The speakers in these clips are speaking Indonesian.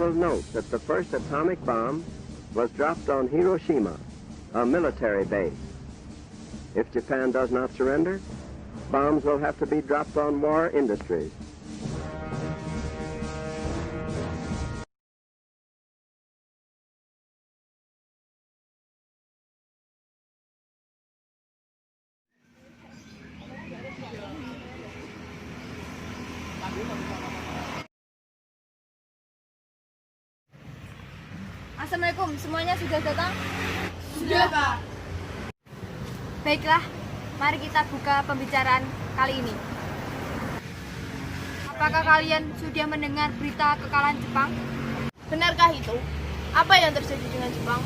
will note that the first atomic bomb was dropped on Hiroshima, a military base. If Japan does not surrender, bombs will have to be dropped on war industries. Assalamualaikum, semuanya sudah datang? Sudah, Kak. Baiklah, mari kita buka pembicaraan kali ini. Apakah kalian sudah mendengar berita kekalahan Jepang? Benarkah itu? Apa yang terjadi dengan Jepang?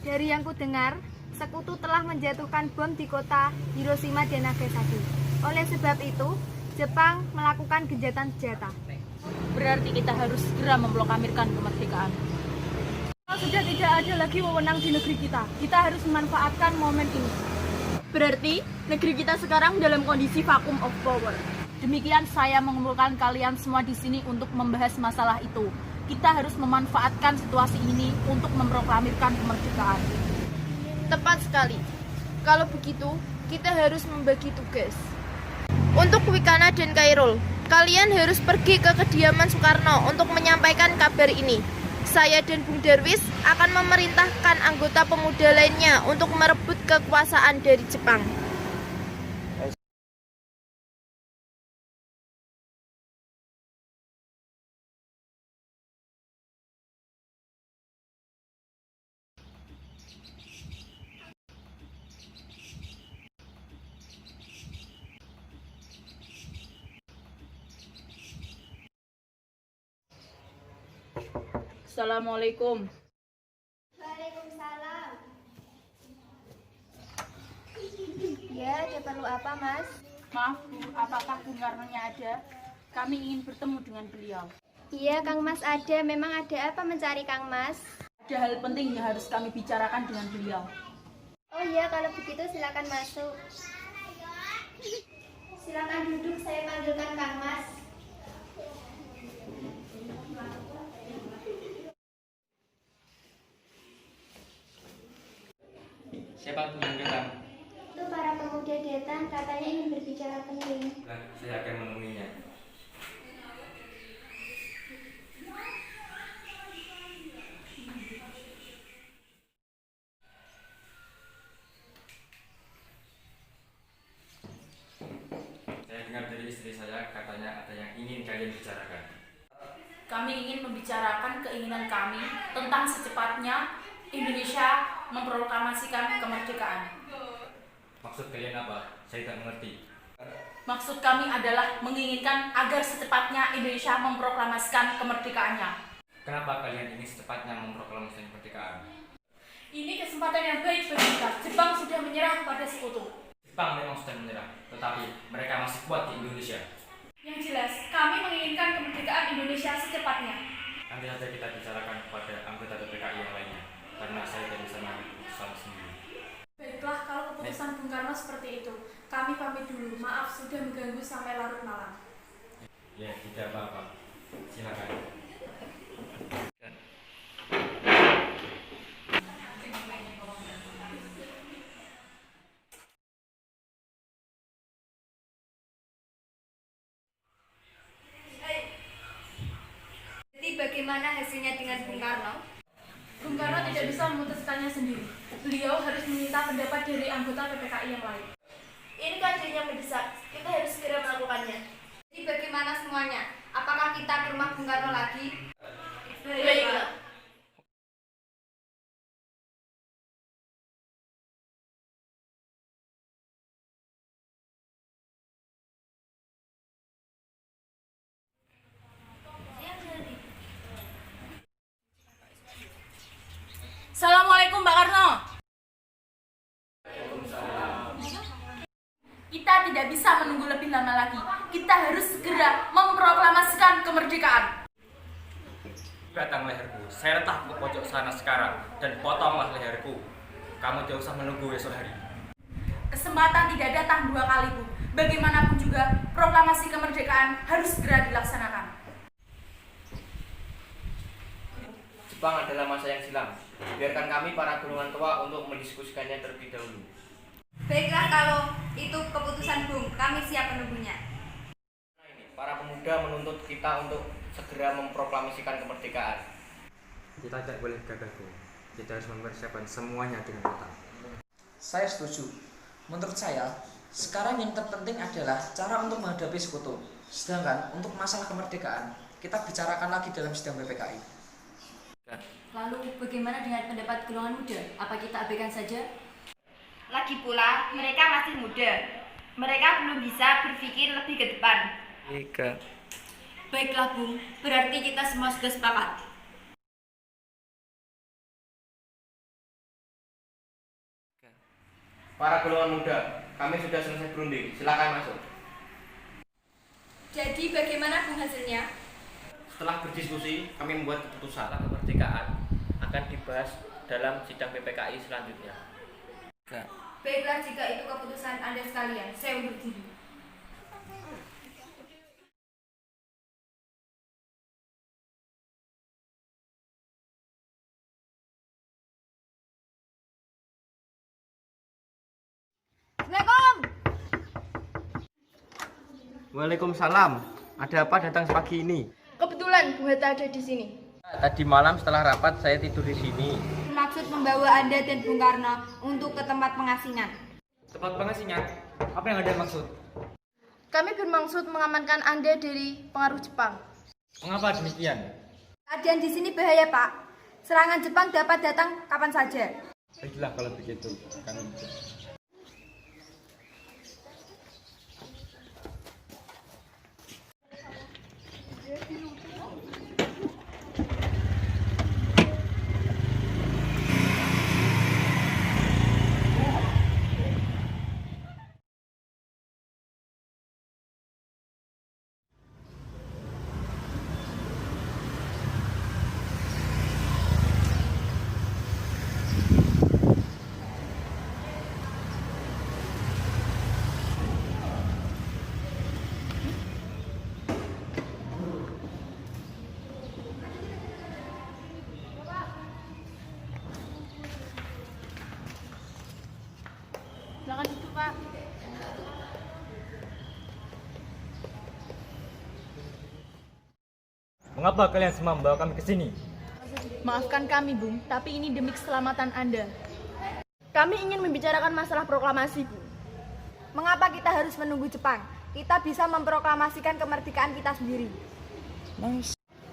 Dari yang ku dengar, sekutu telah menjatuhkan bom di kota Hiroshima dan Nagasaki. Oleh sebab itu, Jepang melakukan gencatan senjata. Berarti kita harus segera memproklamirkan kemerdekaan. Kalau sudah tidak ada lagi wewenang di negeri kita harus memanfaatkan momen ini. Berarti negeri kita sekarang dalam kondisi vacuum of power. Demikian saya mengumpulkan kalian semua di sini untuk membahas masalah itu. Kita harus memanfaatkan situasi ini untuk memproklamirkan kemerdekaan. Tepat sekali. Kalau begitu, kita harus membagi tugas. Untuk Wikana dan Kairul, kalian harus pergi ke kediaman Soekarno untuk menyampaikan kabar ini. Saya dan Bung Darwis akan memerintahkan anggota pemuda lainnya untuk merebut kekuasaan dari Jepang. Assalamualaikum. Waalaikumsalam. Ya, ada perlu apa, Mas? Maaf Bu, apakah Bung Karno-nya ada? Kami ingin bertemu dengan beliau. Iya, Kang Mas ada. Memang ada apa mencari Kang Mas? Ada hal penting yang harus kami bicarakan dengan beliau. Oh iya, kalau begitu silakan masuk. Silakan duduk, saya panggilkan Kang Mas. Siapa tuh yang datang? Itu para pemuda datang, katanya ingin berbicara penting. Nah, saya akan menemuinya. Saya dengar dari istri saya, katanya ada yang ingin kalian bicarakan. Kami ingin membicarakan keinginan kami tentang secepatnya Indonesia memproklamasikan kemerdekaan. Maksud kalian apa? Saya tidak mengerti. Maksud kami adalah menginginkan agar secepatnya Indonesia memproklamasikan kemerdekaannya. Kenapa kalian ingin secepatnya memproklamasikan kemerdekaan? Ini kesempatan yang baik bagi kita. Jepang sudah menyerah pada sekutu. Jepang memang sudah menyerah, tetapi mereka masih kuat di Indonesia. Yang jelas, kami menginginkan kemerdekaan Indonesia secepatnya. Nanti saja kita bicarakan kepada anggota PPKI yang lainnya, karena saya tidak bisa mengambil keputusan sendiri. Baiklah, kalau keputusan Bung Karno seperti itu, kami pamit dulu. Maaf sudah mengganggu sampai larut malam. Ya, tidak apa-apa. Silakan. Jadi bagaimana hasilnya dengan Bung Karno? Bung Karno tidak bisa memutuskannya sendiri. Beliau harus meminta pendapat dari anggota PPKI yang lain. Ini kajian yang mendesak, kita harus segera melakukannya. Jadi bagaimana semuanya? Apakah kita ke rumah Bung Karno lagi? Baiklah. Assalamualaikum Pak Karno. Kita tidak bisa menunggu lebih lama lagi. Kita harus segera memproklamasikan kemerdekaan. Batang leherku, saya letak ke pojok sana sekarang dan potonglah leherku. Kamu tidak usah menunggu esok hari. Kesempatan tidak datang dua kali, Bu. Bagaimanapun juga, proklamasi kemerdekaan harus segera dilaksanakan. Jepang adalah masa yang silam. Biarkan kami para golongan tua untuk mendiskusikannya terlebih dahulu. Baiklah, kalau itu keputusan Bung, kami siap menunggunya. Para pemuda menuntut kita untuk segera memproklamasikan kemerdekaan. Kita tidak boleh gagal, Bu. Kita harus mempersiapkan semuanya dengan matang. Saya setuju. Menurut saya, sekarang yang terpenting adalah cara untuk menghadapi sekutu. Sedangkan untuk masalah kemerdekaan, kita bicarakan lagi dalam sidang PPKI. Lalu bagaimana dengan pendapat golongan muda? Apa kita abaikan saja? Lagi pula, mereka masih muda. Mereka belum bisa berpikir lebih ke depan. Baiklah Bung, berarti kita semua sudah sepakat. Para golongan muda, kami sudah selesai berunding. Silakan masuk. Jadi bagaimana Bung hasilnya? Setelah berdiskusi, kami membuat keputusan kemerdekaan akan dibahas dalam sidang PPKI selanjutnya. Baiklah, jika itu keputusan Anda sekalian, saya undur diri. Assalamualaikum. Waalaikumsalam. Ada apa datang sepagi ini? Kebetulan Bung Hatta ada di sini. Tadi malam setelah rapat saya tidur di sini. Maksud membawa Anda dan Bung Karno untuk ke tempat pengasingan. Tempat pengasingan? Apa yang Anda maksud? Kami bermaksud mengamankan Anda dari pengaruh Jepang. Mengapa demikian? Keadaan di sini bahaya, Pak. Serangan Jepang dapat datang kapan saja. Baiklah kalau begitu. Kami Silakan duduk, Pak. Mengapa kalian semua membawa kami ke sini? Maafkan kami, Bung, tapi ini demi keselamatan Anda. Kami ingin membicarakan masalah proklamasi, Bu. Mengapa kita harus menunggu Jepang? Kita bisa memproklamasikan kemerdekaan kita sendiri.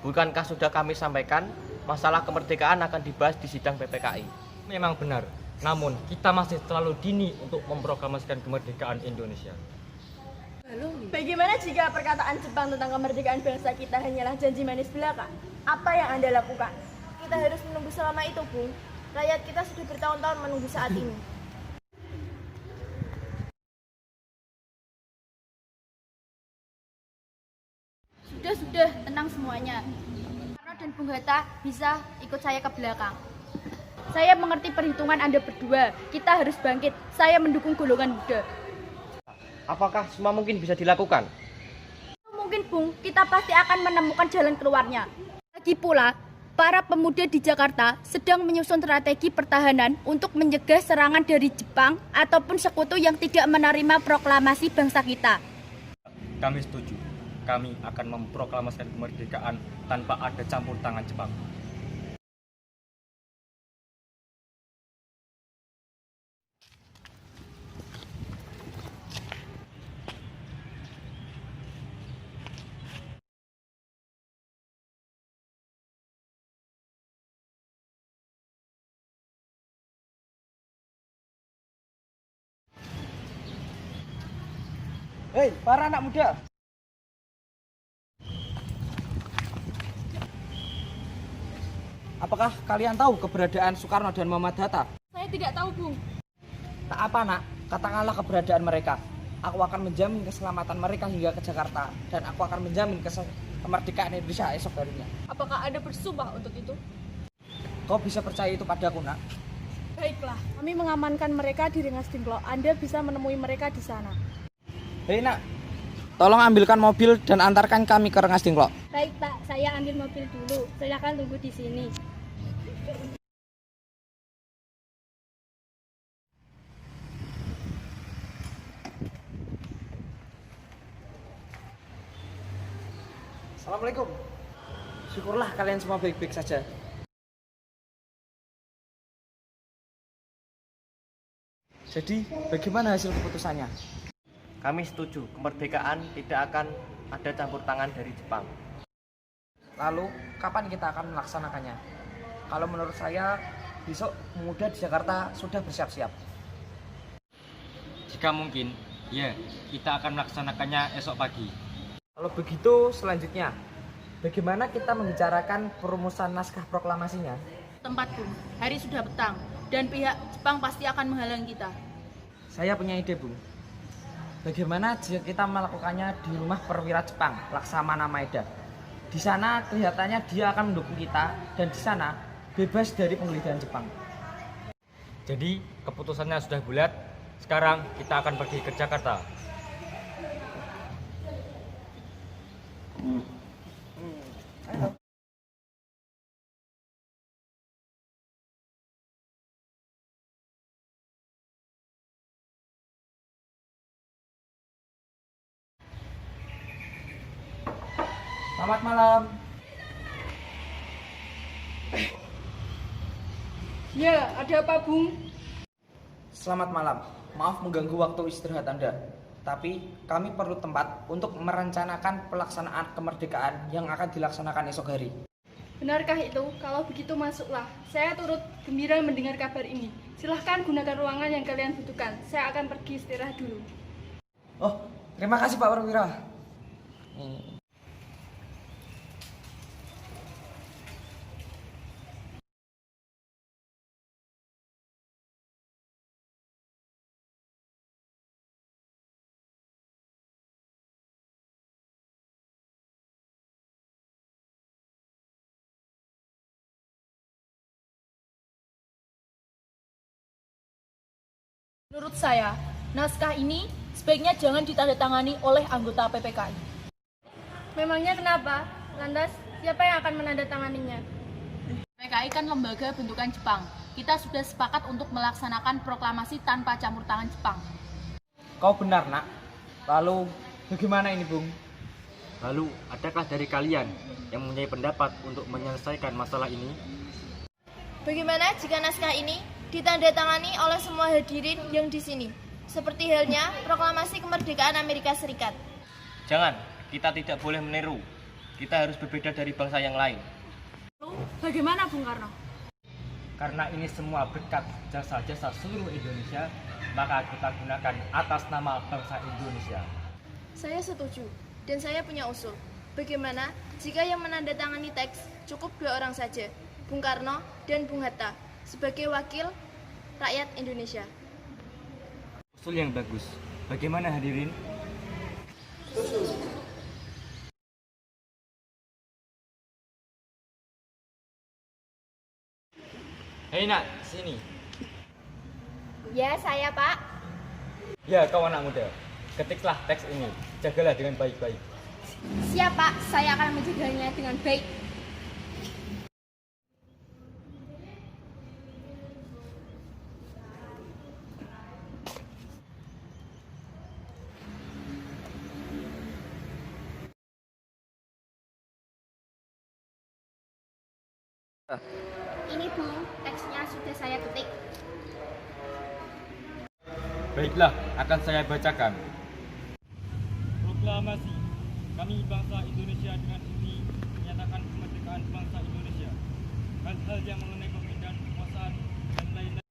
Bukankah sudah kami sampaikan masalah kemerdekaan akan dibahas di sidang PPKI? Memang benar. Namun, kita masih terlalu dini untuk memproklamasikan kemerdekaan Indonesia. Bagaimana jika perkataan Jepang tentang kemerdekaan bangsa kita hanyalah janji manis belaka? Apa yang Anda lakukan? Kita harus menunggu selama itu, Bung. Rakyat kita sudah bertahun-tahun menunggu saat ini. Sudah, tenang semuanya. Karno dan Bung Hatta bisa ikut saya ke belakang. Saya mengerti perhitungan Anda berdua. Kita harus bangkit. Saya mendukung golongan muda. Apakah semua mungkin bisa dilakukan? Mungkin, Bung, kita pasti akan menemukan jalan keluarnya. Lagi pula, para pemuda di Jakarta sedang menyusun strategi pertahanan untuk mencegah serangan dari Jepang ataupun sekutu yang tidak menerima proklamasi bangsa kita. Kami setuju. Kami akan memproklamasikan kemerdekaan tanpa ada campur tangan Jepang. Hei, para anak muda. Apakah kalian tahu keberadaan Soekarno dan Muhammad Hatta? Saya tidak tahu, Bung. Tak apa, Nak. Katakanlah keberadaan mereka. Aku akan menjamin keselamatan mereka hingga ke Jakarta. Dan aku akan menjamin kemerdekaan Indonesia esok harinya. Apakah Anda bersumpah untuk itu? Kau bisa percaya itu padaku, Nak? Baiklah, kami mengamankan mereka di Rengas Dengklok. Anda bisa menemui mereka di sana. Hei, Nak. Tolong ambilkan mobil dan antarkan kami ke Rengas Dengklok. Baik, Pak. Saya ambil mobil dulu. Silakan tunggu di sini. Assalamualaikum. Syukurlah kalian semua baik-baik saja. Jadi, bagaimana hasil keputusannya? Kami setuju, kemerdekaan tidak akan ada campur tangan dari Jepang. Lalu, kapan kita akan melaksanakannya? Kalau menurut saya, besok pemuda di Jakarta sudah bersiap-siap. Jika mungkin, ya, kita akan melaksanakannya esok pagi. Kalau begitu, selanjutnya, bagaimana kita membicarakan perumusan naskah proklamasinya? Tempat Bung, hari sudah petang dan pihak Jepang pasti akan menghalang kita. Saya punya ide, Bung. Bagaimana jika kita melakukannya di rumah perwira Jepang, Laksamana Maeda? Di sana kelihatannya dia akan mendukung kita dan di sana bebas dari penggeledahan Jepang. Jadi, keputusannya sudah bulat. Sekarang kita akan pergi ke Jakarta. Selamat malam. Ya, ada apa Bung? Selamat malam. Maaf mengganggu waktu istirahat Anda. Tapi kami perlu tempat untuk merencanakan pelaksanaan kemerdekaan yang akan dilaksanakan esok hari. Benarkah itu? Kalau begitu masuklah. Saya turut gembira mendengar kabar ini. Silahkan gunakan ruangan yang kalian butuhkan. Saya akan pergi istirahat dulu. Oh, terima kasih Pak Perwira. Menurut saya, naskah ini sebaiknya jangan ditandatangani oleh anggota PPKI. Memangnya kenapa? Lantas, siapa yang akan menandatanganinya? PPKI kan lembaga bentukan Jepang. Kita sudah sepakat untuk melaksanakan proklamasi tanpa campur tangan Jepang. Kau benar, Nak. Lalu, bagaimana ini, Bung? Lalu, adakah dari kalian yang mempunyai pendapat untuk menyelesaikan masalah ini? Bagaimana jika naskah ini ditandatangani oleh semua hadirin yang di sini, seperti halnya proklamasi kemerdekaan Amerika Serikat? Jangan, kita tidak boleh meniru. Kita harus berbeda dari bangsa yang lain. Lalu, bagaimana Bung Karno? Karena ini semua berkat jasa-jasa seluruh Indonesia, maka kita gunakan atas nama bangsa Indonesia. Saya setuju, dan saya punya usul. Bagaimana jika yang menandatangani teks cukup 2 orang saja, Bung Karno dan Bung Hatta, sebagai wakil rakyat Indonesia? Usul yang bagus. Bagaimana hadirin? Hei Nak, sini. Ya, saya Pak. Ya, kau anak muda. Ketiklah teks ini. Jagalah dengan baik-baik. Siap Pak, saya akan menjaganya dengan baik. Ini Bu, teksnya sudah saya ketik. Baiklah, akan saya bacakan. Proklamasi. Kami bangsa Indonesia dengan ini menyatakan kemerdekaan bangsa Indonesia. Hal-hal yang mengenai pemindahan kekuasaan dan lain-lain.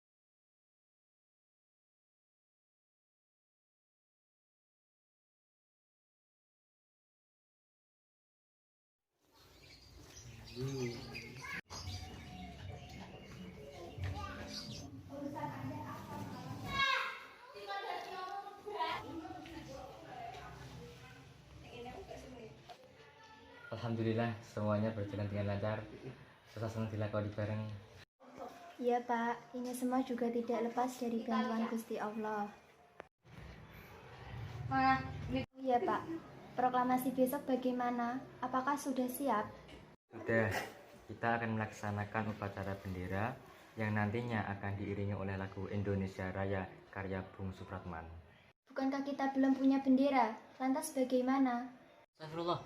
Alhamdulillah, semuanya berjalan dengan lancar. Susah senang dilakoni bareng. Iya Pak, ini semua juga tidak lepas dari bantuan Gusti Allah. Iya Pak, proklamasi besok bagaimana? Apakah sudah siap? Sudah, kita akan melaksanakan upacara bendera yang nantinya akan diiringi oleh lagu Indonesia Raya karya Bung Supratman. Bukankah kita belum punya bendera? Lantas bagaimana? Astagfirullah,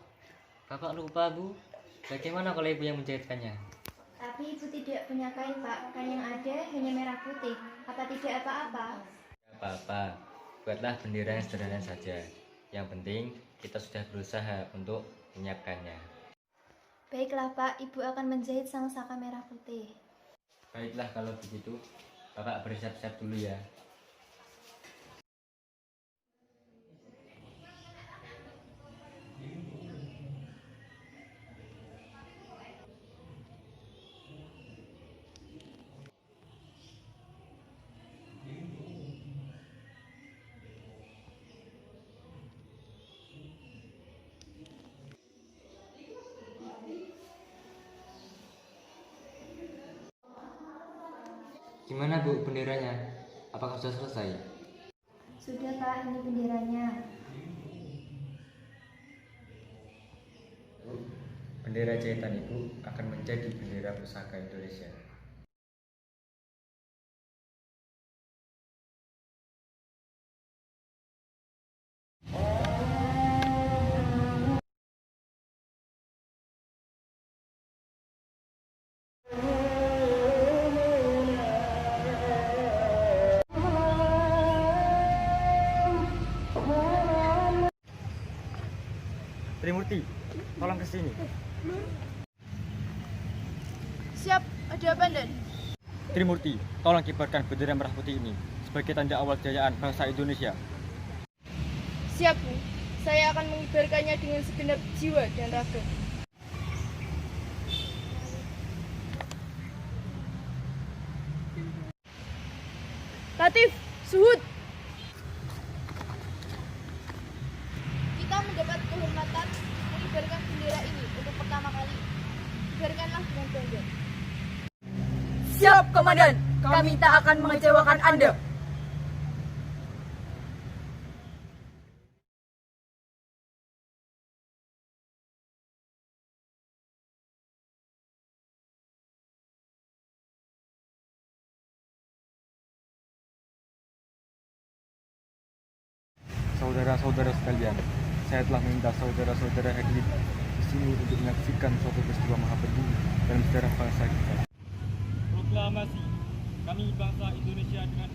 Bapak lupa, Bu. Bagaimana kalau Ibu yang menjahitkannya? Tapi ibu tidak punya kain, Pak. Kain yang ada hanya merah putih. Apa tidak apa-apa? Tidak apa-apa. Buatlah bendera yang sederhana saja. Yang penting kita sudah berusaha untuk menyiapkannya. Baiklah, Pak. Ibu akan menjahit sang saka merah putih. Baiklah kalau begitu. Bapak bersiap-siap dulu ya. Gimana Bu benderanya? Apakah sudah selesai? Sudah, Pak. Ini benderanya. Bendera jahitan Ibu akan menjadi bendera pusaka Indonesia. Trimurti, tolong ke sini. Siap, ada apa, Dan? Trimurti, tolong kibarkan bendera merah putih ini sebagai tanda awal kejayaan bangsa Indonesia. Siap, Bu. Saya akan mengibarkannya dengan segenap jiwa dan raga. Latif, Suhud. Kita mendapat kehormatan mengibarkan bendera ini untuk pertama kali. Ibarkanlah dengan bangga. Siap, Komandan. Kami tak akan mengecewakan Anda. Saudara-saudara sekalian, saya telah meminta saudara-saudara hadir di sini untuk menyaksikan suatu peristiwa maha penting dalam sejarah bangsa kita. Proklamasi, kami bangsa Indonesia dengan